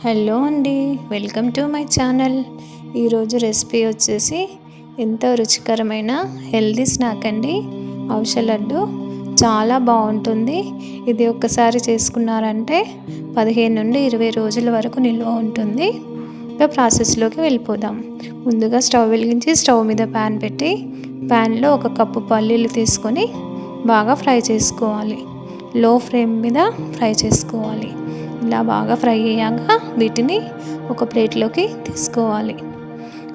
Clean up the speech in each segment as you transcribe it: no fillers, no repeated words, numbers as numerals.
Hello అండి, welcome to my channel. ఈరోజు recipe వచ్చేసి ఎంతో రుచికరమైన హెల్దీ స్నాక్ అండి. అవిసె లడ్డు చాలా బాగుంటుంది. ఇది ఒక్కసారి చేసుకున్నారంటే 15 నుండి 20 రోజుల వరకు నిల్వ ఉంటుంది. ఇంకా ప్రాసెస్లోకి వెళ్ళిపోదాం. ముందుగా స్టవ్ వెలిగించి స్టవ్ మీద ప్యాన్ పెట్టి ప్యాన్లో 1 కప్పు పల్లీలు తీసుకొని బాగా ఫ్రై చేసుకోవాలి. లో ఫ్లేమ్ మీద ఫ్రై చేసుకోవాలి. ఇలా బాగా ఫ్రై అయ్యాక వీటిని ఒక ప్లేట్లోకి తీసుకోవాలి.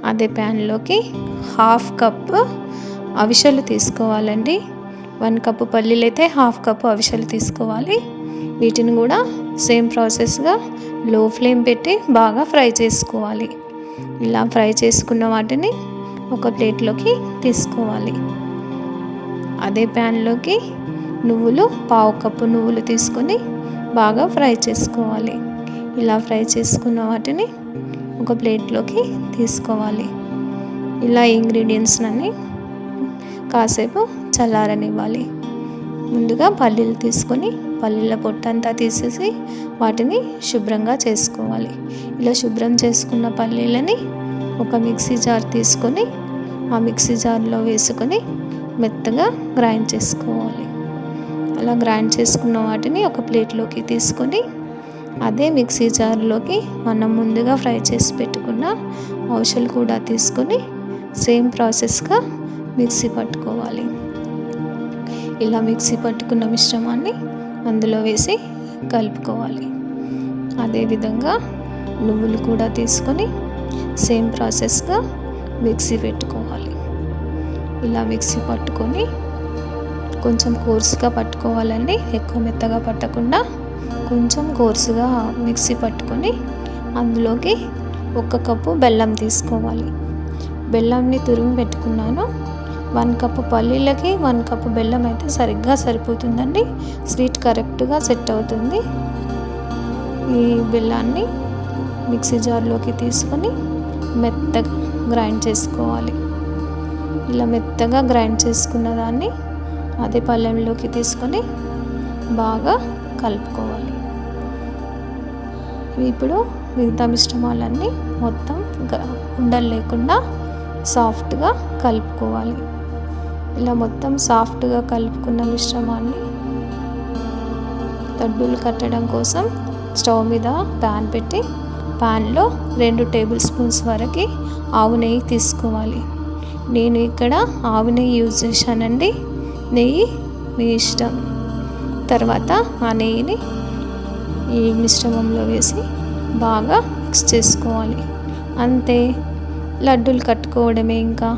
అదే ప్యాన్లోకి 1/2 కప్పు అవిసెలు తీసుకోవాలండి. 1 కప్పు పల్లీలు అయితే 1/2 కప్పు అవిసెలు తీసుకోవాలి. వీటిని కూడా సేమ్ ప్రాసెస్గా లో ఫ్లేమ్ పెట్టి బాగా ఫ్రై చేసుకోవాలి. ఇలా ఫ్రై చేసుకున్న వాటిని ఒక ప్లేట్లోకి తీసుకోవాలి. అదే ప్యాన్లోకి నువ్వులు 1/2 కప్పు నువ్వులు తీసుకొని బాగా ఫ్రై చేసుకోవాలి. ఇలా ఫ్రై చేసుకున్న వాటిని ఒక ప్లేట్లోకి తీసుకోవాలి. ఇలా ఇంగ్రీడియంట్స్ అన్నీ కాసేపు చల్లారనివ్వాలి. ముందుగా పల్లీలు తీసుకొని పల్లీల పొట్టంతా తీసేసి వాటిని శుభ్రంగా చేసుకోవాలి. ఇలా శుభ్రం చేసుకున్న పల్లీలని ఒక మిక్సీ జార్ తీసుకొని ఆ మిక్సీ జార్లో వేసుకొని మెత్తగా గ్రైండ్ చేసుకోవాలి. అలా గ్రైండ్ చేసుకున్న వాటిని ఒక ప్లేట్లోకి తీసుకొని అదే మిక్సీ జార్లోకి మనం ముందుగా ఫ్రై చేసి పెట్టుకున్న అవిసెలు కూడా తీసుకొని సేమ్ ప్రాసెస్గా మిక్సీ పట్టుకోవాలి. ఇలా మిక్సీ పట్టుకున్న మిశ్రమాన్ని అందులో వేసి కలుపుకోవాలి. అదేవిధంగా నువ్వులు కూడా తీసుకొని సేమ్ ప్రాసెస్గా మిక్సీ పెట్టుకోవాలి. ఇలా మిక్సీ పట్టుకొని కొంచెం కోర్సుగా పట్టుకోవాలండి. ఎక్కువ మెత్తగా పట్టకుండా కొంచెం కోర్సుగా మిక్సీ పట్టుకొని అందులోకి 1 కప్పు బెల్లం తీసుకోవాలి. బెల్లంని తురిమి పెట్టుకున్నాను. 1 కప్పు పల్లీలకి 1 కప్పు బెల్లం అయితే సరిగ్గా సరిపోతుందండి. స్వీట్ కరెక్ట్గా సెట్ అవుతుంది. ఈ బెల్లాన్ని మిక్సీ జార్లోకి తీసుకొని మెత్తగా గ్రైండ్ చేసుకోవాలి. ఇలా మెత్తగా గ్రైండ్ చేసుకున్న దాన్ని అదే పళ్ళెంలోకి తీసుకొని బాగా కలుపుకోవాలి. ఇప్పుడు మిగతా మిశ్రమాలన్నీ మొత్తం ఉండలు లేకుండా సాఫ్ట్గా కలుపుకోవాలి. ఇలా మొత్తం సాఫ్ట్గా కలుపుకున్న మిశ్రమాన్ని లడ్డూలు కట్టడం కోసం స్టవ్ మీద ప్యాన్ పెట్టి ప్యాన్లో 2 టేబుల్ స్పూన్స్ వరకు ఆవు నెయ్యి తీసుకోవాలి. నేను ఇక్కడ ఆవు నెయ్యి యూజ్ చేశానండి. నెయ్యి మీ ఇష్టం. తర్వాత ఆ నెయ్యిని ఈ మిశ్రమంలో వేసి బాగా మిక్స్ చేసుకోవాలి. అంతే, లడ్డూలు కట్టుకోవడమే. ఇంకా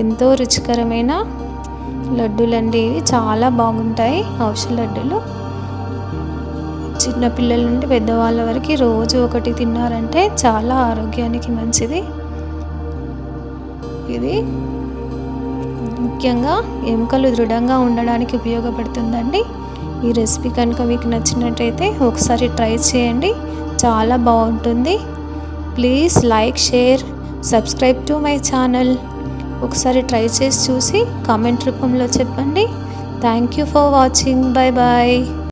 ఎంతో రుచికరమైన లడ్డూలు అండి. ఇవి చాలా బాగుంటాయి. అవిసె లడ్డూలు చిన్నపిల్లల నుండి పెద్దవాళ్ళ వరకు రోజు ఒకటి తిన్నారంటే చాలా ఆరోగ్యానికి మంచిది. ఇది ముఖ్యంగా ఎముకలు దృఢంగా ఉండడానికి ఉపయోగపడుతుందండి. ఈ రెసిపీ కనుక మీకు నచ్చినట్టయితే ఒకసారి ట్రై చేయండి. చాలా బాగుంటుంది. Please like, share, subscribe to my channel. ఒకసారి ట్రై చేసి చూసి కామెంట్ రూపంలో చెప్పండి. Thank you for watching. Bye bye.